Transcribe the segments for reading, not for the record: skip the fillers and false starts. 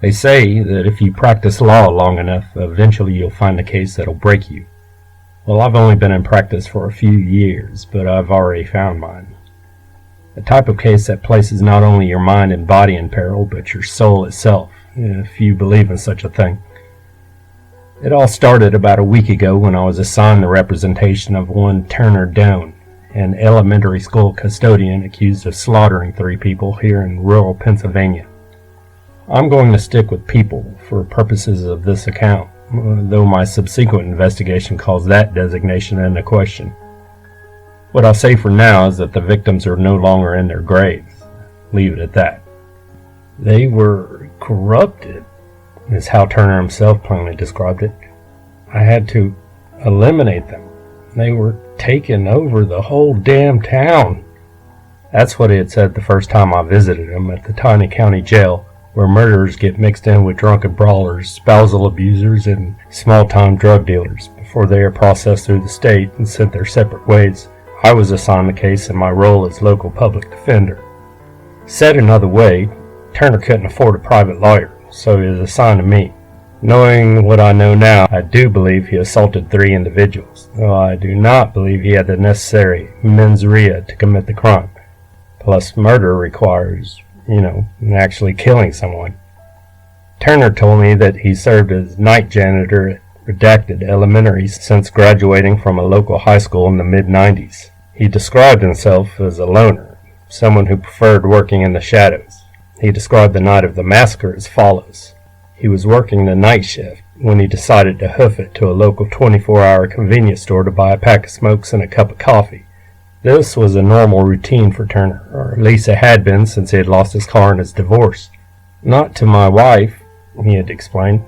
They say that if you practice law long enough, eventually you'll find a case that'll break you. Well, I've only been in practice for a few years, but I've already found mine. A type of case that places not only your mind and body in peril, but your soul itself, if you believe in such a thing. It all started about a week ago when I was assigned the representation of one Turner Doane, an elementary school custodian accused of slaughtering 3 people here in rural Pennsylvania. I'm going to stick with people for purposes of this account, though my subsequent investigation calls that designation into question. What I'll say for now is that the victims are no longer in their graves. Leave it at that. They were corrupted, is how Turner himself plainly described it. I had to eliminate them. They were taking over the whole damn town. That's what he had said the first time I visited him at the tiny county jail, where murderers get mixed in with drunken brawlers, spousal abusers, and small-time drug dealers before they are processed through the state and sent their separate ways. I was assigned the case in my role as local public defender. Said another way, Turner couldn't afford a private lawyer, so he was assigned to me. Knowing what I know now, I do believe he assaulted 3 individuals, though I do not believe he had the necessary mens rea to commit the crime. Plus, murder requires, actually killing someone. Turner told me that he served as night janitor at Redacted Elementary since graduating from a local high school in the mid-90s. He described himself as a loner, someone who preferred working in the shadows. He described the night of the massacre as follows. He was working the night shift when he decided to hoof it to a local 24-hour convenience store to buy a pack of smokes and a cup of coffee. This was a normal routine for Turner, or at least it had been since he had lost his car in his divorce. Not to my wife, he had explained,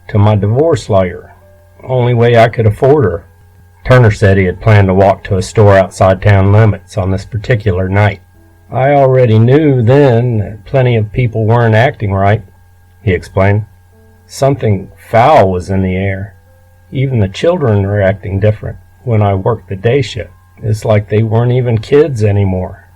to my divorce lawyer. Only way I could afford her. Turner said he had planned to walk to a store outside town limits on this particular night. I already knew then that plenty of people weren't acting right, he explained. Something foul was in the air. Even the children were acting different when I worked the day shift. It's like they weren't even kids anymore.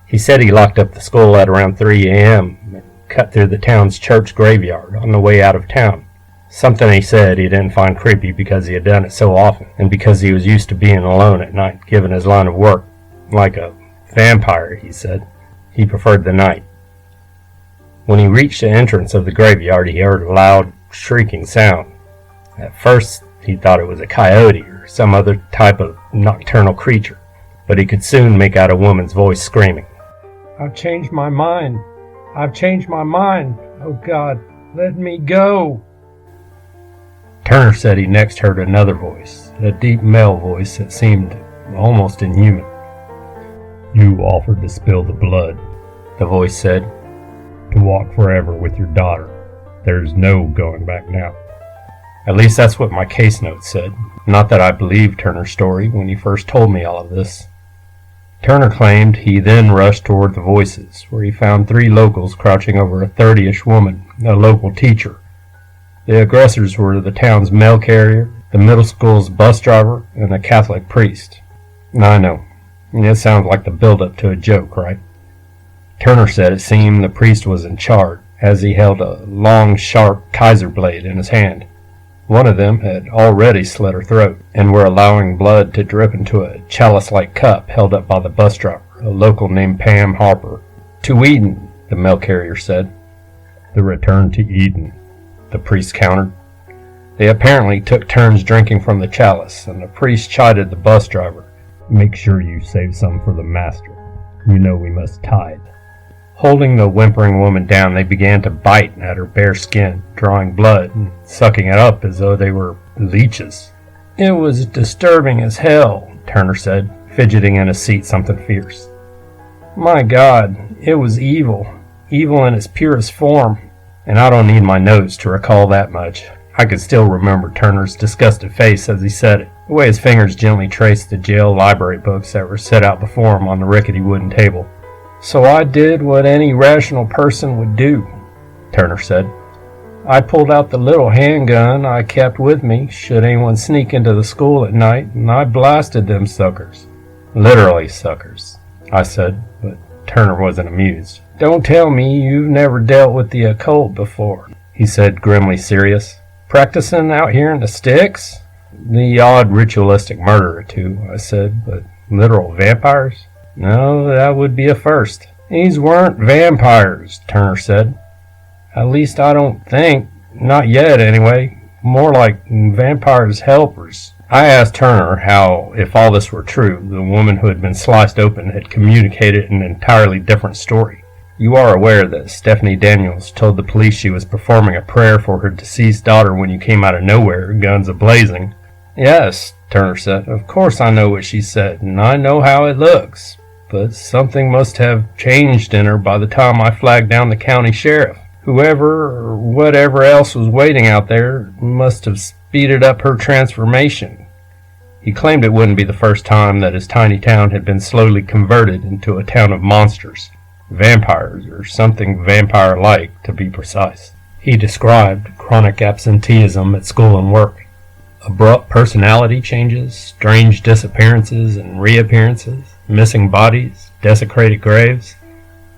He said he locked up the school at around 3 a.m. and cut through the town's church graveyard on the way out of town. Something he said he didn't find creepy because he had done it so often, and because he was used to being alone at night, given his line of work. Like a vampire, he said. He preferred the night. When he reached the entrance of the graveyard, he heard a loud, shrieking sound. At first, he thought it was a coyote or some other type of nocturnal creature, but he could soon make out a woman's voice screaming, "I've changed my mind. I've changed my mind. Oh God, let me go." Turner said he next heard another voice, a deep male voice that seemed almost inhuman. "You offered to spill the blood," the voice said, "to walk forever with your daughter. There's no going back now." At least that's what my case notes said. Not that I believed Turner's story when he first told me all of this. Turner claimed he then rushed toward the voices, where he found 3 locals crouching over a 30-ish woman, a local teacher. The aggressors were the town's mail carrier, the middle school's bus driver, and a Catholic priest. I know. It sounds like the build-up to a joke, right? Turner said it seemed the priest was in charge, as he held a long, sharp Kaiser blade in his hand. One of them had already slit her throat, and were allowing blood to drip into a chalice-like cup held up by the bus driver, a local named Pam Harper. "To Eden," the mail carrier said. "The return to Eden," the priest countered. They apparently took turns drinking from the chalice, and the priest chided the bus driver. "Make sure you save some for the master. You know we must tithe." Holding the whimpering woman down, they began to bite at her bare skin, drawing blood and sucking it up as though they were leeches. "It was disturbing as hell," Turner said, fidgeting in his seat something fierce. "My God, it was evil. Evil in its purest form. And I don't need my notes to recall that much. I could still remember Turner's disgusted face as he said it, the way his fingers gently traced the jail library books that were set out before him on the rickety wooden table. "So I did what any rational person would do," Turner said. "I pulled out the little handgun I kept with me should anyone sneak into the school at night, and I blasted them suckers." "Literally suckers," I said, but Turner wasn't amused. "Don't tell me you've never dealt with the occult before," he said, grimly serious. "Practicing out here in the sticks?" "The odd ritualistic murder or two," I said, "but literal vampires? No, that would be a first." "These weren't vampires," Turner said. "At least I don't think. Not yet, anyway. More like vampires' helpers." I asked Turner how, if all this were true, the woman who had been sliced open had communicated an entirely different story. "You are aware that Stephanie Daniels told the police she was performing a prayer for her deceased daughter when you came out of nowhere, guns a-blazing?" "Yes," Turner said. "Of course I know what she said, and I know how it looks. But something must have changed in her by the time I flagged down the county sheriff. Whoever or whatever else was waiting out there must have speeded up her transformation." He claimed it wouldn't be the first time that his tiny town had been slowly converted into a town of monsters. Vampires, or something vampire-like, to be precise. He described chronic absenteeism at school and work, abrupt personality changes, strange disappearances and reappearances, missing bodies, desecrated graves.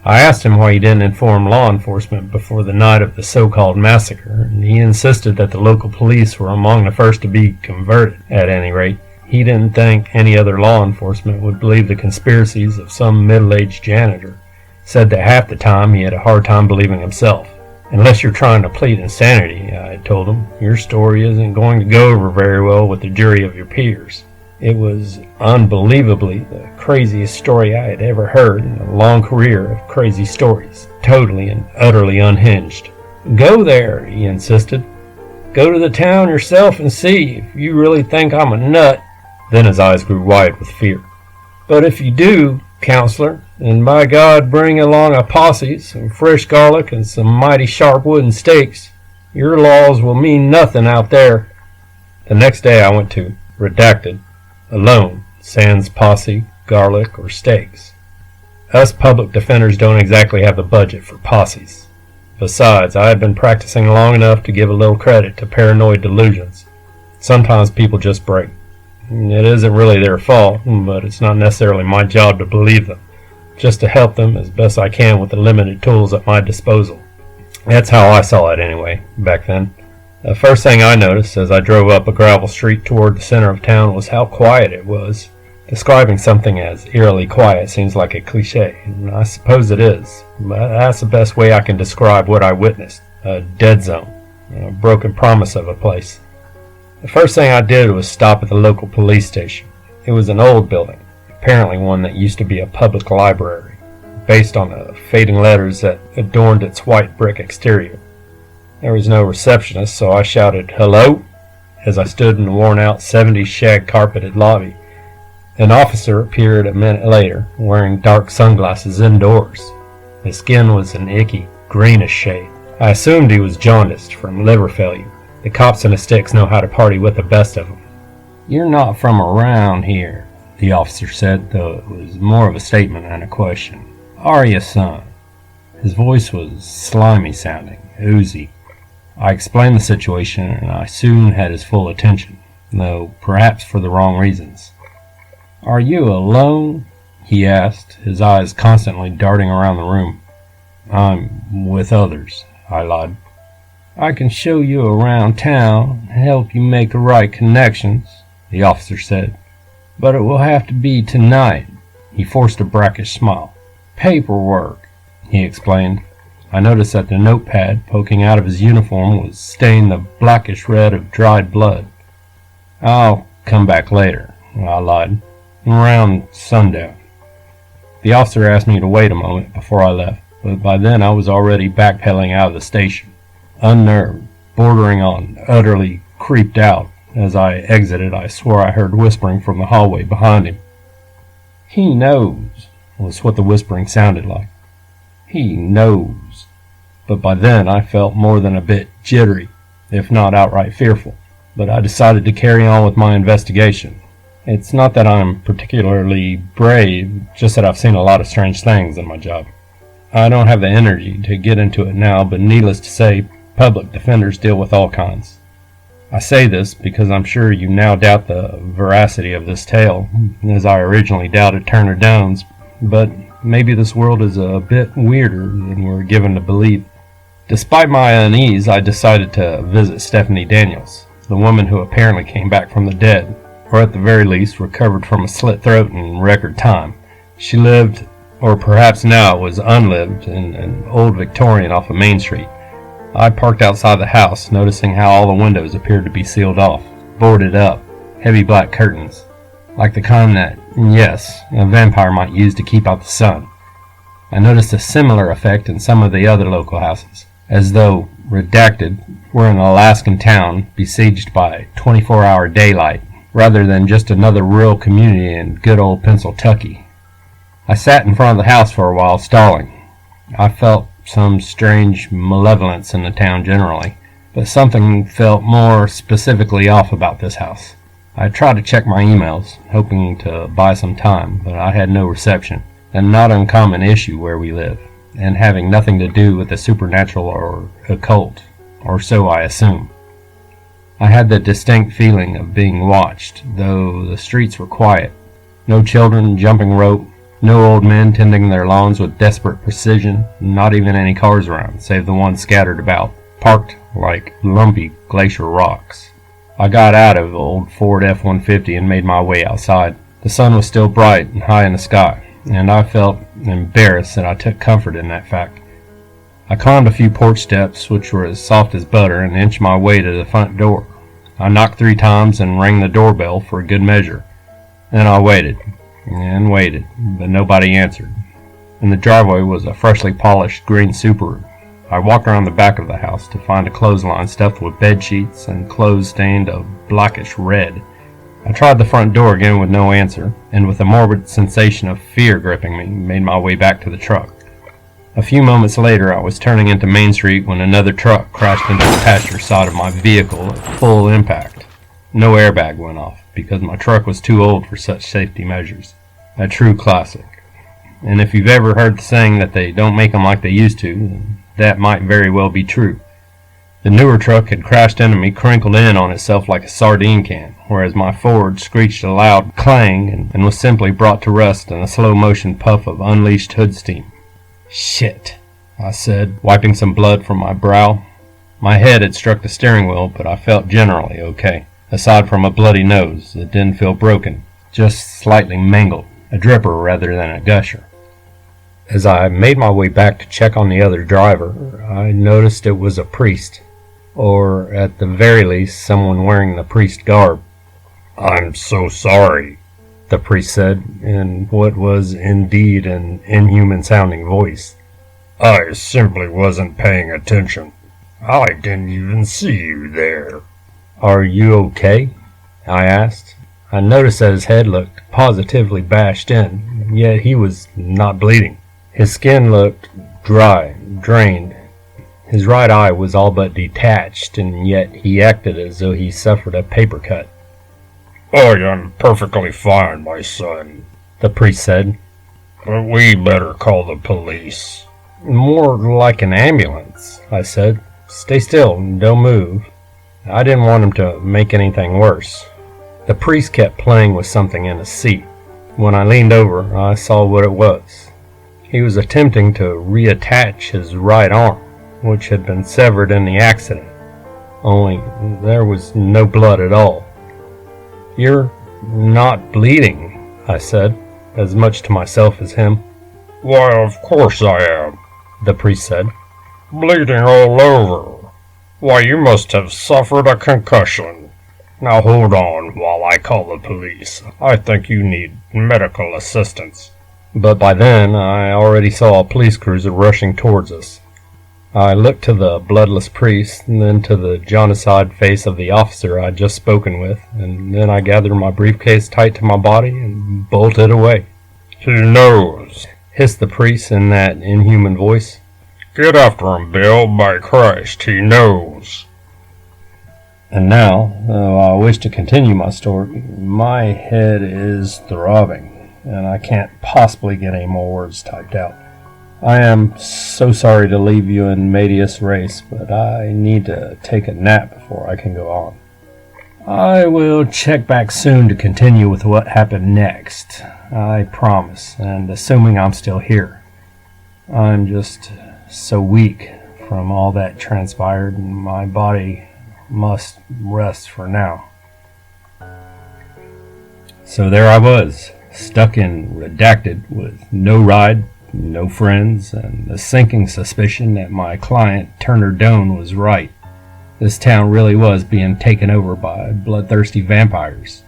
I asked him why he didn't inform law enforcement before the night of the so-called massacre, and he insisted that the local police were among the first to be converted. At any rate, he didn't think any other law enforcement would believe the conspiracies of some middle-aged janitor. Said that half the time he had a hard time believing himself. "Unless you're trying to plead insanity," I told him, "your story isn't going to go over very well with the jury of your peers." It was unbelievably the craziest story I had ever heard in a long career of crazy stories, totally and utterly unhinged. "Go there," he insisted. "Go to the town yourself and see if you really think I'm a nut." Then his eyes grew wide with fear. "But if you do, counselor, then by God bring along a posse, some fresh garlic, and some mighty sharp wooden stakes. Your laws will mean nothing out there." The next day I went to redacted, alone, sans posse, garlic, or stakes. Us public defenders don't exactly have the budget for posses. Besides, I had been practicing long enough to give a little credit to paranoid delusions. Sometimes people just break. It isn't really their fault, but it's not necessarily my job to believe them, just to help them as best I can with the limited tools at my disposal. That's how I saw it anyway, back then. The first thing I noticed as I drove up a gravel street toward the center of town was how quiet it was. Describing something as eerily quiet seems like a cliche, and I suppose it is, but that's the best way I can describe what I witnessed. A dead zone, a broken promise of a place. The first thing I did was stop at the local police station. It was an old building, apparently one that used to be a public library, based on the fading letters that adorned its white brick exterior. There was no receptionist, so I shouted, "Hello?" as I stood in the worn-out 70s shag-carpeted lobby. An officer appeared a minute later, wearing dark sunglasses indoors. His skin was an icky, greenish shade. I assumed he was jaundiced from liver failure. The cops in the sticks know how to party with the best of them. "You're not from around here," the officer said, though it was more of a statement than a question. "Are you, son?" His voice was slimy-sounding, oozy. I explained the situation, and I soon had his full attention, though perhaps for the wrong reasons. "Are you alone?" he asked, his eyes constantly darting around the room. "I'm with others," I lied. "I can show you around town, help you make the right connections," the officer said. "But it will have to be tonight." He forced a brackish smile. "Paperwork," he explained. I noticed that the notepad poking out of his uniform was stained the blackish red of dried blood. "I'll come back later," I lied. "Around sundown." The officer asked me to wait a moment before I left, but by then I was already backpedaling out of the station. Unnerved, bordering on utterly creeped out, as I exited I swore I heard whispering from the hallway behind him. "He knows," was what the whispering sounded like. "He knows." But by then I felt more than a bit jittery, if not outright fearful. But I decided to carry on with my investigation. It's not that I'm particularly brave, just that I've seen a lot of strange things in my job. I don't have the energy to get into it now, but needless to say, public defenders deal with all kinds. I say this because I'm sure you now doubt the veracity of this tale, as I originally doubted Turner Jones, but maybe this world is a bit weirder than we're given to believe. Despite my unease, I decided to visit Stephanie Daniels, the woman who apparently came back from the dead, or at the very least recovered from a slit throat in record time. She lived, or perhaps now it was unlived, in an old Victorian off of Main Street. I parked outside the house, noticing how all the windows appeared to be sealed off, boarded up, heavy black curtains, like the kind that, yes, a vampire might use to keep out the sun. I noticed a similar effect in some of the other local houses, as though, redacted, we're an Alaskan town besieged by 24-hour daylight, rather than just another rural community in good old Pennsylvania. I sat in front of the house for a while, stalling. I felt some strange malevolence in the town generally, but something felt more specifically off about this house. I tried to check my emails, hoping to buy some time, but I had no reception, a not uncommon issue where we live, and having nothing to do with the supernatural or occult, or so I assume. I had the distinct feeling of being watched, though the streets were quiet. No children jumping rope, no old men tending their lawns with desperate precision, not even any cars around, save the ones scattered about, parked like lumpy glacier rocks. I got out of old Ford F-150 and made my way outside. The sun was still bright and high in the sky, and I felt embarrassed that I took comfort in that fact. I climbed a few porch steps, which were as soft as butter, and inched my way to the front door. I knocked 3 times and rang the doorbell for a good measure. Then I waited, and waited, but nobody answered. In the driveway was a freshly polished green Subaru. I walked around the back of the house to find a clothesline stuffed with bed sheets and clothes stained a blackish red. I tried the front door again with no answer, and with a morbid sensation of fear gripping me, made my way back to the truck. A few moments later, I was turning into Main Street when another truck crashed into the passenger side of my vehicle at full impact. No airbag went off, because my truck was too old for such safety measures. A true classic. And if you've ever heard the saying that they don't make them like they used to, then that might very well be true. The newer truck had crashed into me, crinkled in on itself like a sardine can, whereas my Ford screeched a loud clang and was simply brought to rest in a slow-motion puff of unleashed hood steam. "Shit," I said, wiping some blood from my brow. My head had struck the steering wheel, but I felt generally okay. Aside from a bloody nose, it didn't feel broken, just slightly mangled, a dripper rather than a gusher. As I made my way back to check on the other driver, I noticed it was a priest, or at the very least someone wearing the priest garb. "I'm so sorry," the priest said, in what was indeed an inhuman-sounding voice. "I simply wasn't paying attention. I didn't even see you there." "Are you okay?" I asked. I noticed that his head looked positively bashed in, yet he was not bleeding. His skin looked dry, drained. His right eye was all but detached, and yet he acted as though he suffered a paper cut. "I am perfectly fine, my son," the priest said. "But we better call the police." "More like an ambulance," I said. "Stay still and don't move." I didn't want him to make anything worse. The priest kept playing with something in his seat. When I leaned over, I saw what it was. He was attempting to reattach his right arm, which had been severed in the accident, only there was no blood at all. "You're not bleeding," I said, as much to myself as him. "Why, of course I am," the priest said. "Bleeding all over. Why, you must have suffered a concussion. Now hold on while I call the police. I think you need medical assistance." But by then, I already saw a police cruiser rushing towards us. I looked to the bloodless priest, and then to the jaundiced face of the officer I'd just spoken with, and then I gathered my briefcase tight to my body and bolted away. "He knows," hissed the priest in that inhuman voice. "Get after him, Bill, by Christ, he knows." And now, though I wish to continue my story, my head is throbbing, and I can't possibly get any more words typed out. I am so sorry to leave you in medias res, but I need to take a nap before I can go on. I will check back soon to continue with what happened next. I promise, and assuming I'm still here. I'm just so weak from all that transpired, and my body must rest for now. So there I was, stuck in Redacted with no ride, no friends, and the sinking suspicion that my client Turner Doane was right. This town really was being taken over by bloodthirsty vampires.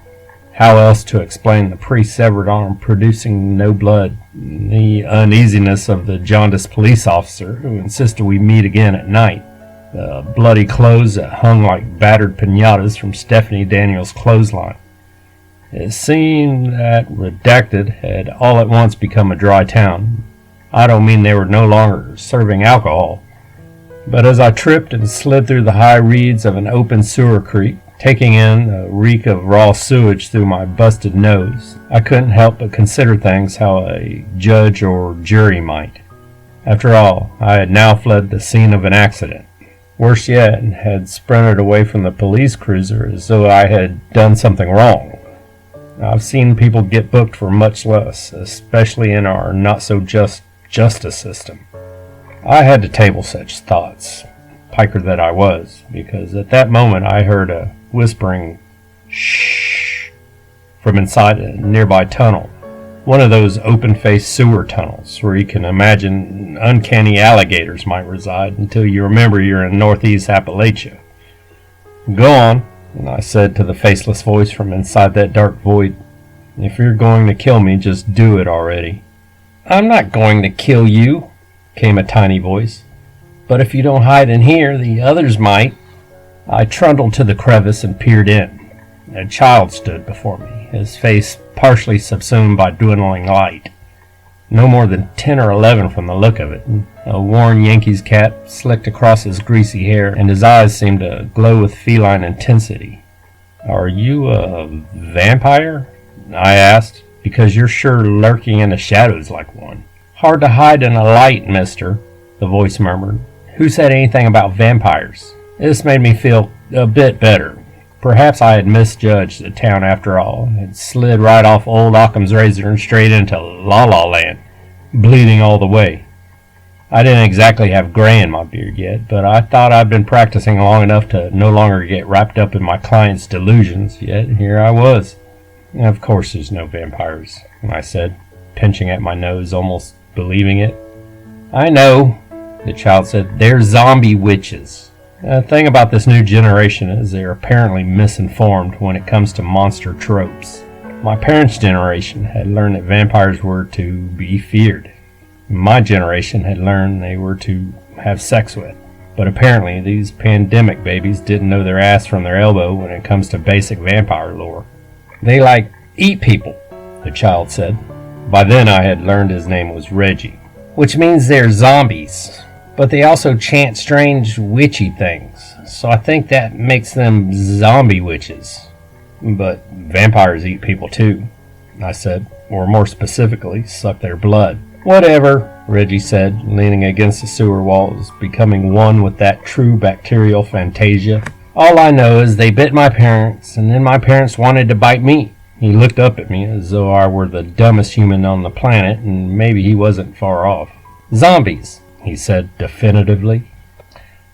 How else to explain the pre-severed arm producing no blood, the uneasiness of the jaundiced police officer who insisted we meet again at night, the bloody clothes that hung like battered piñatas from Stephanie Daniels' clothesline. It seemed that Redacted had all at once become a dry town. I don't mean they were no longer serving alcohol, but as I tripped and slid through the high reeds of an open sewer creek, taking in a reek of raw sewage through my busted nose, I couldn't help but consider things how a judge or jury might. After all, I had now fled the scene of an accident. Worse yet, had sprinted away from the police cruiser as though I had done something wrong. I've seen people get booked for much less, especially in our not-so-just justice system. I had to table such thoughts, piker that I was, because at that moment I heard a whispering shh from inside a nearby tunnel, one of those open-faced sewer tunnels where you can imagine uncanny alligators might reside until you remember you're in northeast Appalachia. Go on, I said to the faceless voice from inside that dark void. If you're going to kill me, just do it already. I'm not going to kill you, came a tiny voice. But if you don't hide in here, the others might. I trundled to the crevice and peered in. A child stood before me, his face partially subsumed by dwindling light. No more than 10 or 11 from the look of it. A worn Yankees cap slicked across his greasy hair, and his eyes seemed to glow with feline intensity. Are you a vampire? I asked, because you're sure lurking in the shadows like one. Hard to hide in a light, mister, the voice murmured. Who said anything about vampires? This made me feel a bit better. Perhaps I had misjudged the town after all, and slid right off old Occam's razor and straight into La La Land, bleeding all the way. I didn't exactly have gray in my beard yet, but I thought I'd been practicing long enough to no longer get wrapped up in my client's delusions, yet here I was. Of course there's no vampires, I said, pinching at my nose, almost believing it. I know, the child said. They're zombie witches. The thing about this new generation is they're apparently misinformed when it comes to monster tropes. My parents' generation had learned that vampires were to be feared. My generation had learned they were to have sex with. But apparently these pandemic babies didn't know their ass from their elbow when it comes to basic vampire lore. They eat people, the child said. By then I had learned his name was Reggie. Which means they're zombies. But they also chant strange witchy things, so I think that makes them zombie witches. But vampires eat people too, I said, or more specifically, suck their blood. Whatever, Reggie said, leaning against the sewer walls, becoming one with that true bacterial fantasia. All I know is they bit my parents, and then my parents wanted to bite me. He looked up at me as though I were the dumbest human on the planet, and maybe he wasn't far off. Zombies, he said definitively.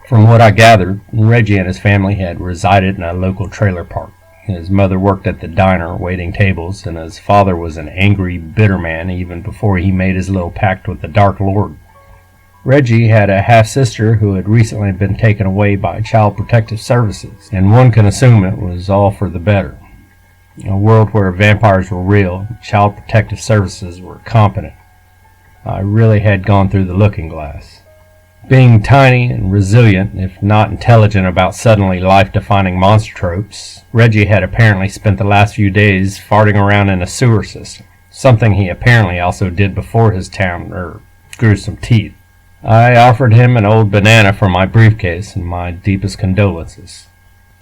From what I gathered, Reggie and his family had resided in a local trailer park. His mother worked at the diner waiting tables, and his father was an angry, bitter man even before he made his little pact with the Dark Lord. Reggie had a half-sister who had recently been taken away by Child Protective Services, and one can assume it was all for the better. In a world where vampires were real, Child Protective Services were competent. I really had gone through the looking glass. Being tiny and resilient, if not intelligent about suddenly life-defining monster tropes, Reggie had apparently spent the last few days farting around in a sewer system, something he apparently also did before his town grew some teeth. I offered him an old banana from my briefcase and my deepest condolences.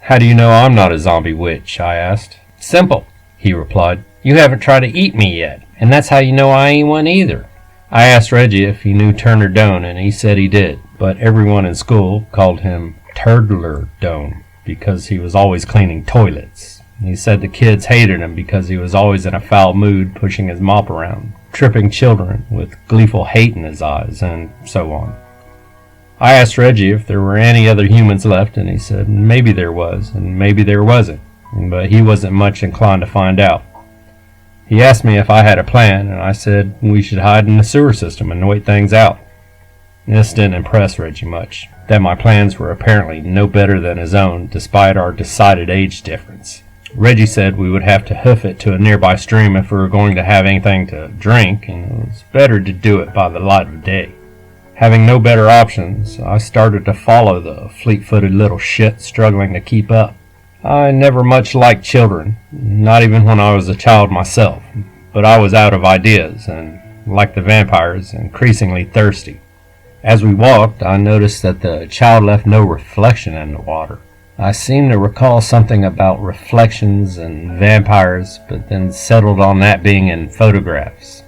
How do you know I'm not a zombie witch? I asked. Simple, he replied. You haven't tried to eat me yet, and that's how you know I ain't one either. I asked Reggie if he knew Turner Doane, and he said he did, but everyone in school called him Turdler Doane. because he was always cleaning toilets. He said the kids hated him because he was always in a foul mood, pushing his mop around, tripping children with gleeful hate in his eyes, and so on. I asked Reggie if there were any other humans left, and he said maybe there was, and maybe there wasn't, but he wasn't much inclined to find out. He asked me if I had a plan, and I said we should hide in the sewer system and wait things out. This didn't impress Reggie much, that my plans were apparently no better than his own, despite our decided age difference. Reggie said we would have to hoof it to a nearby stream if we were going to have anything to drink, and it was better to do it by the light of day. Having no better options, I started to follow the fleet-footed little shit struggling to keep up. I never much liked children, not even when I was a child myself, but I was out of ideas and, like the vampires, increasingly thirsty. As we walked, I noticed that the child left no reflection in the water. I seemed to recall something about reflections and vampires, but then settled on that being in photographs.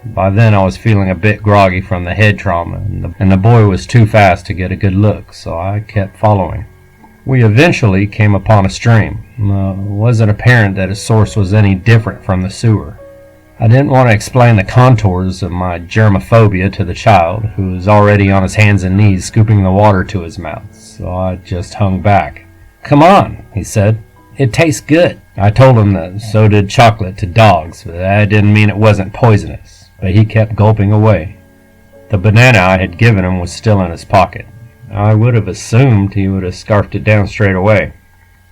By then I was feeling a bit groggy from the head trauma, and the boy was too fast to get a good look, so I kept following. We eventually came upon a stream. It wasn't apparent that its source was any different from the sewer. I didn't want to explain the contours of my germophobia to the child, who was already on his hands and knees scooping the water to his mouth, so I just hung back. "Come on," he said. "It tastes good." I told him that so did chocolate to dogs, but that didn't mean it wasn't poisonous. But he kept gulping away. The banana I had given him was still in his pocket. I would have assumed he would have scarfed it down straight away.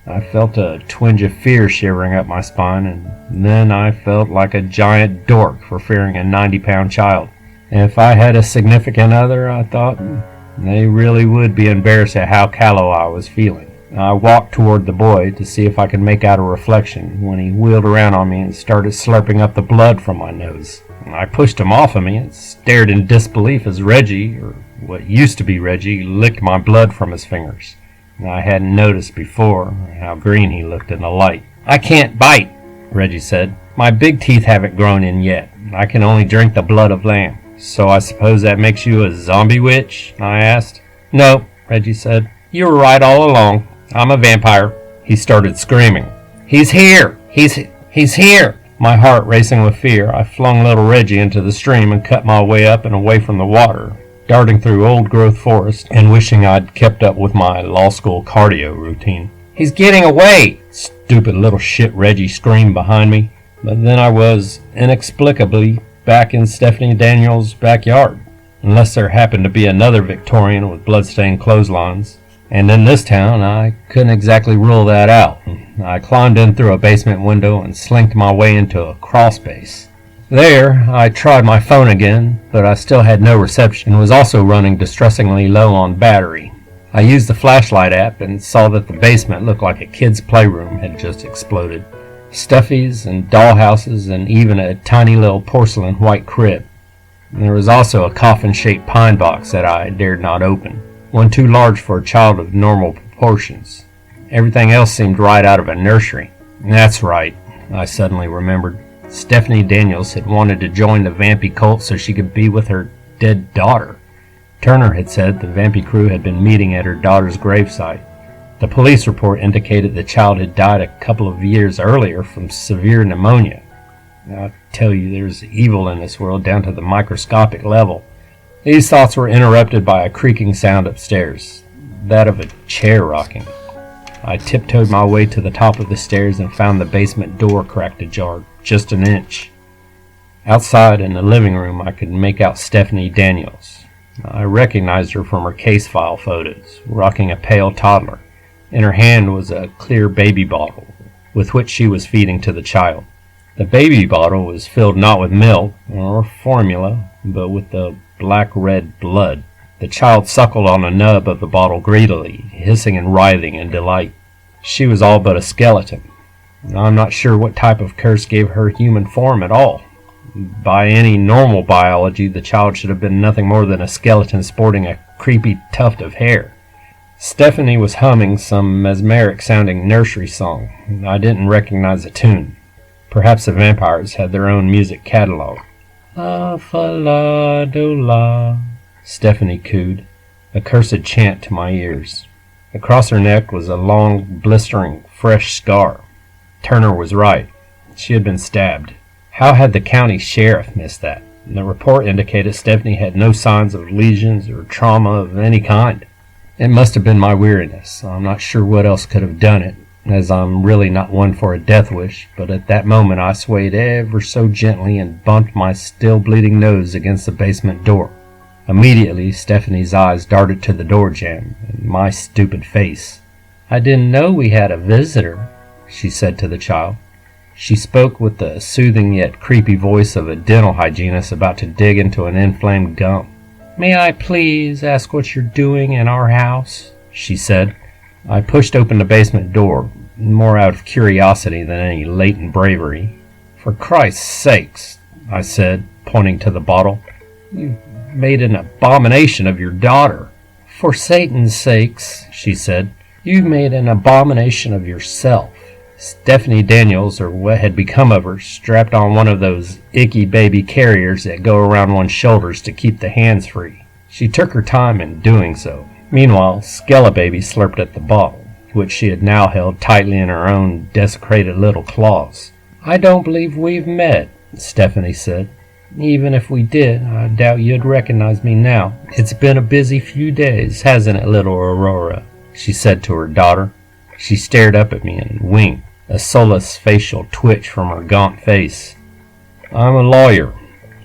I felt a twinge of fear shivering up my spine, and then I felt like a giant dork for fearing a 90-pound child. If I had a significant other, I thought, they really would be embarrassed at how callow I was feeling. I walked toward the boy to see if I could make out a reflection when he wheeled around on me and started slurping up the blood from my nose. I pushed him off of me and stared in disbelief as Reggie, or what used to be Reggie, licked my blood from his fingers. I hadn't noticed before how green he looked in the light. "I can't bite," Reggie said. "My big teeth haven't grown in yet. I can only drink the blood of lamb." "So I suppose that makes you a zombie witch?" I asked. "No," Reggie said. "You were right all along. I'm a vampire." He started screaming. "He's here! He's here!" My heart racing with fear, I flung little Reggie into the stream and cut my way up and away from the water, darting through old-growth forest and wishing I'd kept up with my law school cardio routine. "He's getting away!" Stupid little shit, Reggie screamed behind me. But then I was, inexplicably, back in Stephanie Daniels' backyard, unless there happened to be another Victorian with blood-stained clotheslines. And in this town, I couldn't exactly rule that out. I climbed in through a basement window and slinked my way into a crawl space. There, I tried my phone again, but I still had no reception and was also running distressingly low on battery. I used the flashlight app and saw that the basement looked like a kid's playroom had just exploded. Stuffies and dollhouses and even a tiny little porcelain white crib. There was also a coffin-shaped pine box that I dared not open, one too large for a child of normal proportions. Everything else seemed right out of a nursery. That's right, I suddenly remembered. Stephanie Daniels had wanted to join the Vampy cult so she could be with her dead daughter. Turner had said the Vampy crew had been meeting at her daughter's gravesite. The police report indicated the child had died a couple of years earlier from severe pneumonia. I tell you, there's evil in this world down to the microscopic level. These thoughts were interrupted by a creaking sound upstairs, that of a chair rocking. I tiptoed my way to the top of the stairs and found the basement door cracked ajar, just an inch. Outside in the living room I could make out Stephanie Daniels. I recognized her from her case file photos, rocking a pale toddler. In her hand was a clear baby bottle, with which she was feeding to the child. The baby bottle was filled not with milk or formula, but with the black-red blood. The child suckled on the nub of the bottle greedily, hissing and writhing in delight. She was all but a skeleton. I'm not sure what type of curse gave her human form at all. By any normal biology, the child should have been nothing more than a skeleton sporting a creepy tuft of hair. Stephanie was humming some mesmeric-sounding nursery song. I didn't recognize the tune. Perhaps the vampires had their own music catalog. La-fa-la-do-la, Stephanie cooed, a cursed chant to my ears. Across her neck was a long, blistering, fresh scar. Turner was right. She had been stabbed. How had the county sheriff missed that? The report indicated Stephanie had no signs of lesions or trauma of any kind. It must have been my weariness. I'm not sure what else could have done it, as I'm really not one for a death wish, but at that moment I swayed ever so gently and bumped my still bleeding nose against the basement door. Immediately, Stephanie's eyes darted to the door jamb, and my stupid face. "I didn't know we had a visitor," she said to the child. She spoke with the soothing yet creepy voice of a dental hygienist about to dig into an inflamed gum. "May I please ask what you're doing in our house?" she said. I pushed open the basement door, more out of curiosity than any latent bravery. "For Christ's sakes," I said, pointing to the bottle, "you've made an abomination of your daughter." "For Satan's sakes," she said, "you've made an abomination of yourself." Stephanie Daniels, or what had become of her, strapped on one of those icky baby carriers that go around one's shoulders to keep the hands free. She took her time in doing so. Meanwhile, Skelebaby slurped at the bottle, which she had now held tightly in her own desecrated little claws. "I don't believe we've met," Stephanie said. "Even if we did, I doubt you'd recognize me now. It's been a busy few days, hasn't it, little Aurora?" she said to her daughter. She stared up at me and winked, a soulless facial twitch from her gaunt face. "I'm a lawyer,"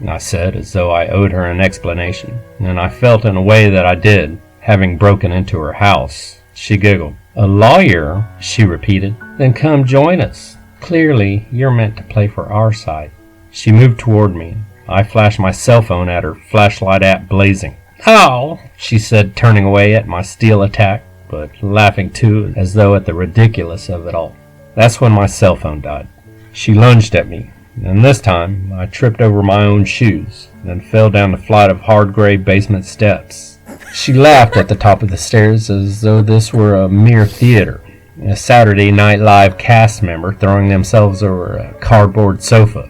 I said, as though I owed her an explanation, and I felt in a way that I did, having broken into her house. She giggled. "A lawyer?" she repeated. "Then come join us. Clearly, you're meant to play for our side." She moved toward me. I flashed my cell phone at her, flashlight app blazing. "Ow!" she said, turning away at my steel attack, but laughing too, as though at the ridiculous of it all. That's when my cell phone died. She lunged at me, and this time I tripped over my own shoes, then fell down the flight of hard gray basement steps. She laughed at the top of the stairs as though this were a mere theater, a Saturday Night Live cast member throwing themselves over a cardboard sofa.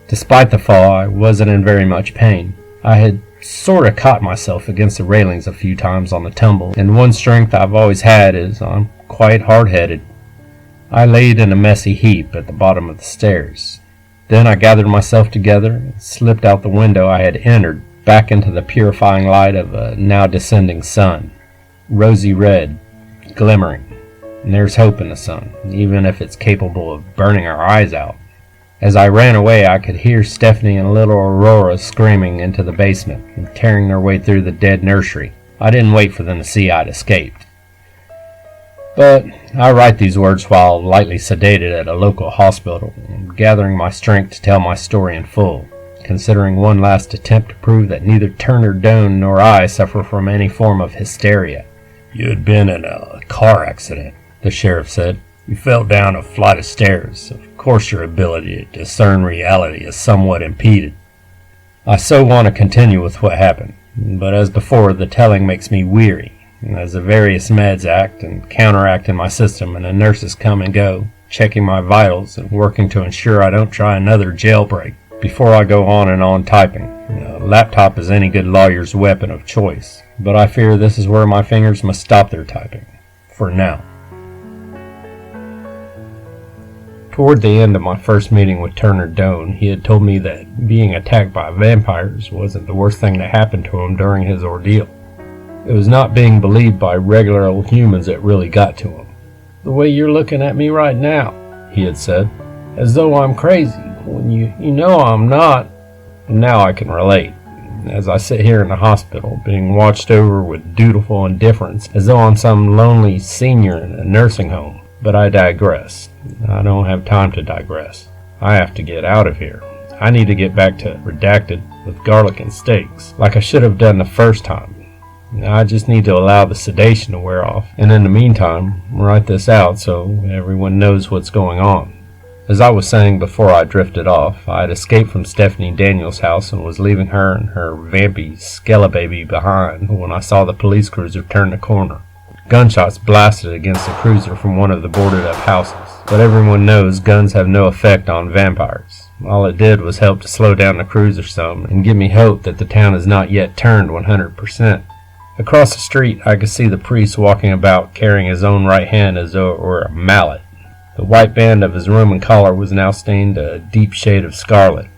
Despite the fall, I wasn't in very much pain. I had sort of caught myself against the railings a few times on the tumble, and one strength I've always had is I'm quite hard-headed. I laid in a messy heap at the bottom of the stairs. Then I gathered myself together and slipped out the window I had entered, back into the purifying light of a now descending sun. Rosy red, glimmering. And there's hope in the sun, even if it's capable of burning our eyes out. As I ran away, I could hear Stephanie and little Aurora screaming into the basement and tearing their way through the dead nursery. I didn't wait for them to see I'd escaped. But I write these words while lightly sedated at a local hospital and gathering my strength to tell my story in full, considering one last attempt to prove that neither Turner Doane nor I suffer from any form of hysteria. "You had been in a car accident," the sheriff said. "You fell down a flight of stairs. Of course your ability to discern reality is somewhat impeded." I so want to continue with what happened, but as before, the telling makes me weary. As the various meds act and counteract in my system and the nurses come and go, checking my vitals and working to ensure I don't try another jailbreak. Before I go on and on typing, a laptop is any good lawyer's weapon of choice, but I fear this is where my fingers must stop their typing. For now. Toward the end of my first meeting with Turner Doane, he had told me that being attacked by vampires wasn't the worst thing that happened to him during his ordeal. It was not being believed by regular old humans that really got to him. "The way you're looking at me right now," he had said, "as though I'm crazy, when you know I'm not." And now I can relate, as I sit here in the hospital, being watched over with dutiful indifference, as though I'm some lonely senior in a nursing home. But I digress. I don't have time to digress. I have to get out of here. I need to get back to Redacted with garlic and steaks, like I should have done the first time. I just need to allow the sedation to wear off, and in the meantime, write this out so everyone knows what's going on. As I was saying before I drifted off, I had escaped from Stephanie Daniels' house and was leaving her and her vampy Skelebaby behind when I saw the police cruiser turn the corner. Gunshots blasted against the cruiser from one of the boarded-up houses, but everyone knows guns have no effect on vampires. All it did was help to slow down the cruiser some and give me hope that the town has not yet turned 100%. Across the street, I could see the priest walking about, carrying his own right hand as though it were a mallet. The white band of his Roman collar was now stained a deep shade of scarlet.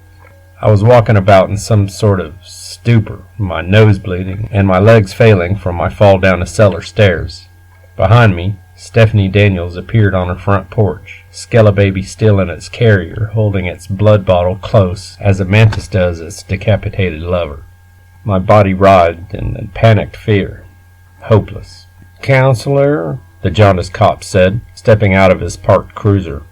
I was walking about in some sort of stupor, my nose bleeding, and my legs failing from my fall down the cellar stairs. Behind me, Stephanie Daniels appeared on her front porch, Skelebaby still in its carrier, holding its blood bottle close, as a mantis does its decapitated lover. My body writhed in panicked fear. Hopeless. "Counselor," the jaundiced cop said, stepping out of his parked cruiser,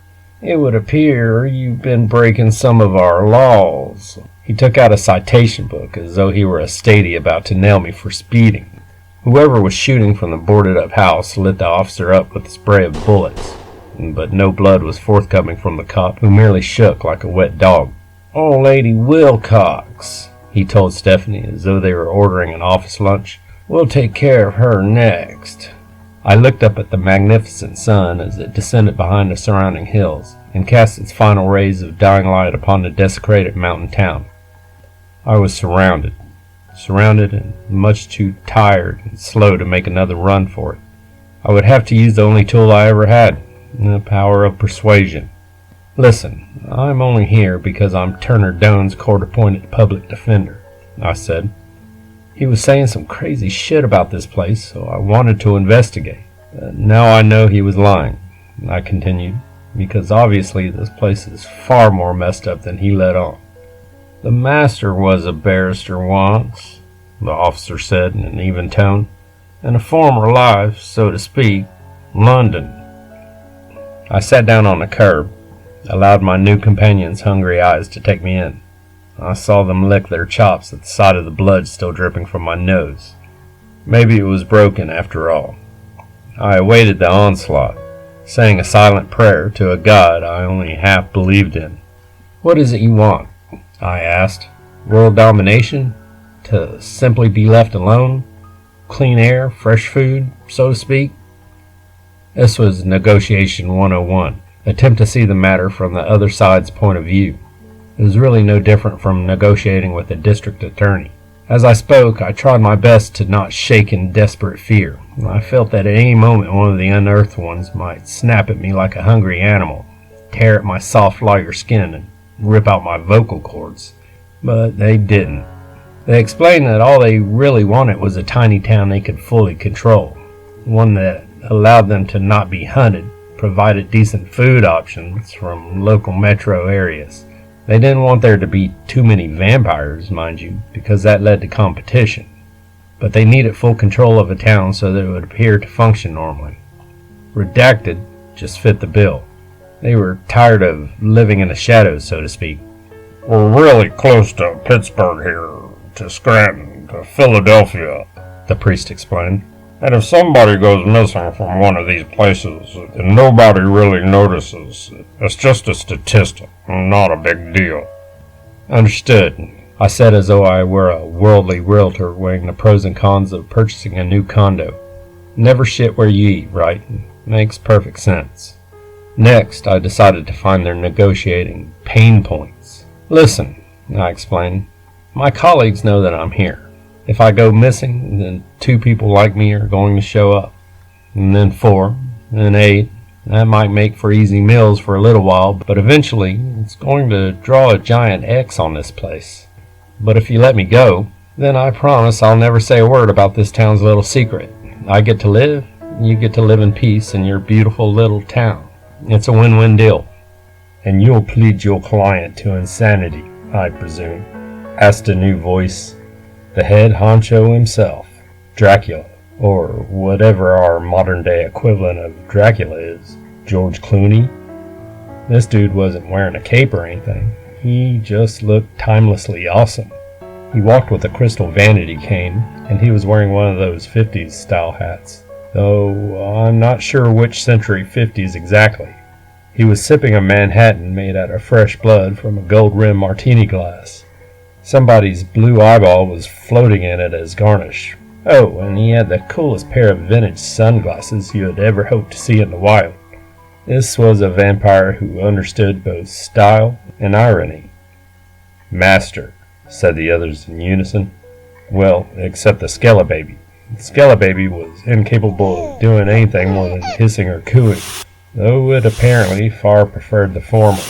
"it would appear you've been breaking some of our laws." He took out a citation book as though he were a statey about to nail me for speeding. Whoever was shooting from the boarded-up house lit the officer up with a spray of bullets, but no blood was forthcoming from the cop, who merely shook like a wet dog. "Oh, Lady Wilcox," he told Stephanie as though they were ordering an office lunch, "we'll take care of her next." I looked up at the magnificent sun as it descended behind the surrounding hills and cast its final rays of dying light upon the desecrated mountain town. I was surrounded and much too tired and slow to make another run for it. I would have to use the only tool I ever had, the power of persuasion. "Listen, I'm only here because I'm Turner Doan's court-appointed public defender," I said. "He was saying some crazy shit about this place, so I wanted to investigate. Now I know he was lying," I continued, "because obviously this place is far more messed up than he let on." "The master was a barrister once," the officer said in an even tone, "in a former life, so to speak, London." I sat down on the curb, allowed my new companion's hungry eyes to take me in. I saw them lick their chops at the sight of the blood still dripping from my nose. Maybe it was broken after all. I awaited the onslaught, saying a silent prayer to a God I only half believed in. "What is it you want?" I asked. "World domination? To simply be left alone? Clean air, fresh food, so to speak?" This was Negotiation 101, attempt to see the matter from the other side's point of view. It was really no different from negotiating with a district attorney. As I spoke, I tried my best to not shake in desperate fear. I felt that at any moment one of the unearthed ones might snap at me like a hungry animal, tear at my soft lighter skin, and rip out my vocal cords. But they didn't. They explained that all they really wanted was a tiny town they could fully control, one that allowed them to not be hunted, provided decent food options from local metro areas. They didn't want there to be too many vampires, mind you, because that led to competition. But they needed full control of a town so that it would appear to function normally. Redacted just fit the bill. They were tired of living in the shadows, so to speak. "We're really close to Pittsburgh here, to Scranton, to Philadelphia," the priest explained. "And if somebody goes missing from one of these places, and nobody really notices, it's just a statistic, not a big deal." "Understood," I said as though I were a worldly realtor weighing the pros and cons of purchasing a new condo. Never shit where you eat, right? Makes perfect sense. Next, I decided to find their negotiating pain points. "Listen," I explained, "my colleagues know that I'm here. If I go missing, then 2 people like me are going to show up. And then 4, then 8. That might make for easy meals for a little while, but eventually it's going to draw a giant X on this place. But if you let me go, then I promise I'll never say a word about this town's little secret. I get to live, you get to live in peace in your beautiful little town. It's a win-win deal." "And you'll plead your client to insanity, I presume?" asked a new voice. The head honcho himself, Dracula, or whatever our modern-day equivalent of Dracula is, George Clooney. This dude wasn't wearing a cape or anything. He just looked timelessly awesome. He walked with a crystal vanity cane, and he was wearing one of those 50s style hats, though I'm not sure which century 50s exactly. He was sipping a Manhattan made out of fresh blood from a gold-rimmed martini glass. Somebody's blue eyeball was floating in it as garnish. Oh, and he had the coolest pair of vintage sunglasses you had ever hoped to see in the wild. This was a vampire who understood both style and irony. "Master," said the others in unison. "Well, except the Skelebaby," Skelebaby was incapable of doing anything more than hissing or cooing, though it apparently far preferred the former.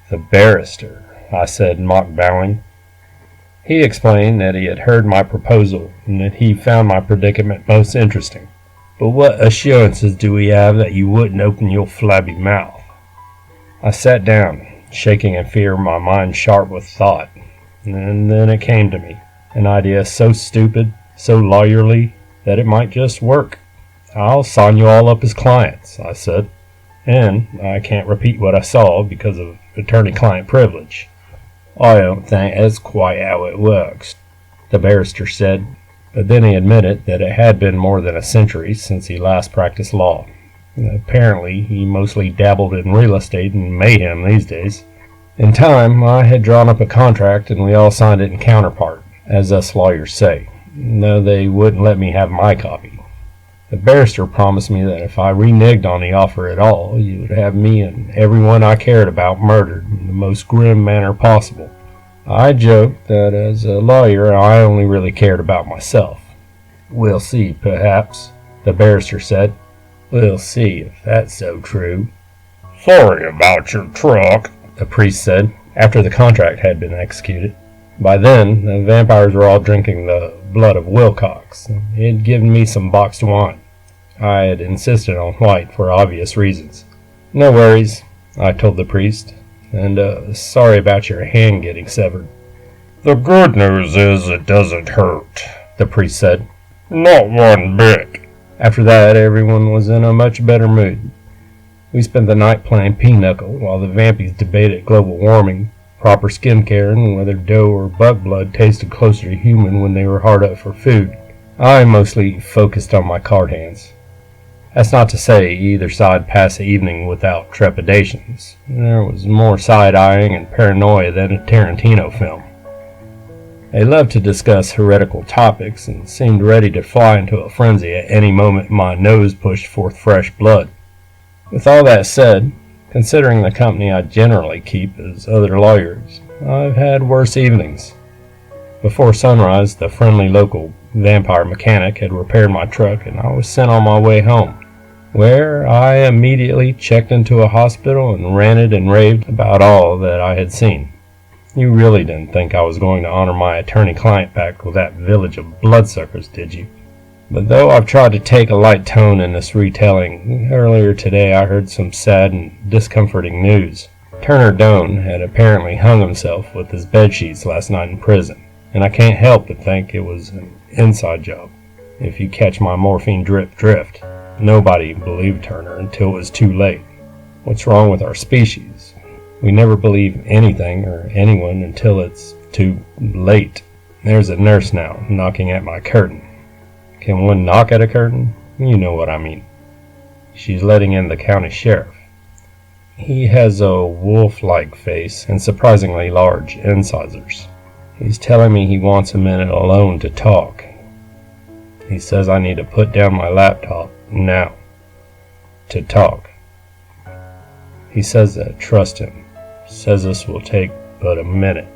"The barrister," I said, mock bowing. He explained that he had heard my proposal and that he found my predicament most interesting. "But what assurances do we have that you wouldn't open your flabby mouth?" I sat down, shaking in fear, my mind sharp with thought. And then it came to me, an idea so stupid, so lawyerly, that it might just work. "I'll sign you all up as clients," I said. "And I can't repeat what I saw because of attorney-client privilege." "I don't think that's quite how it works," the barrister said, but then he admitted that it had been more than a century since he last practiced law. Apparently, he mostly dabbled in real estate and mayhem these days. In time, I had drawn up a contract and we all signed it in counterpart, as us lawyers say, though they wouldn't let me have my copy. The barrister promised me that if I reneged on the offer at all, he would have me and everyone I cared about murdered in the most grim manner possible. I joked that as a lawyer I only really cared about myself. "We'll see, perhaps," the barrister said. "We'll see if that's so true." "Sorry about your truck," the priest said, after the contract had been executed. By then, the vampires were all drinking the blood of Wilcox. He had given me some boxed wine. I had insisted on white for obvious reasons. "No worries," I told the priest, "and sorry about your hand getting severed." "The good news is it doesn't hurt," the priest said. "Not one bit." After that, everyone was in a much better mood. We spent the night playing pinochle while the vampies debated global warming, proper skin care, and whether doe or buck blood tasted closer to human when they were hard up for food. I mostly focused on my card hands. That's not to say either side passed the evening without trepidations. There was more side-eyeing and paranoia than a Tarantino film. They loved to discuss heretical topics and seemed ready to fly into a frenzy at any moment my nose pushed forth fresh blood. With all that said, considering the company I generally keep as other lawyers, I've had worse evenings. Before sunrise, the friendly local vampire mechanic had repaired my truck and I was sent on my way home, where I immediately checked into a hospital and ranted and raved about all that I had seen. You really didn't think I was going to honor my attorney-client pact with that village of bloodsuckers, did you? But though I've tried to take a light tone in this retelling, earlier today I heard some sad and discomforting news. Turner Doane had apparently hung himself with his bedsheets last night in prison, and I can't help but think it was an inside job. If you catch my morphine drift, nobody believed Turner until it was too late. What's wrong with our species? We never believe anything or anyone until it's too late. There's a nurse now knocking at my curtain. Can one knock at a curtain? You know what I mean. She's letting in the county sheriff. He has a wolf-like face and surprisingly large incisors. He's telling me he wants a minute alone to talk. He says I need to put down my laptop now to talk. He says that trust him. Says this will take but a minute.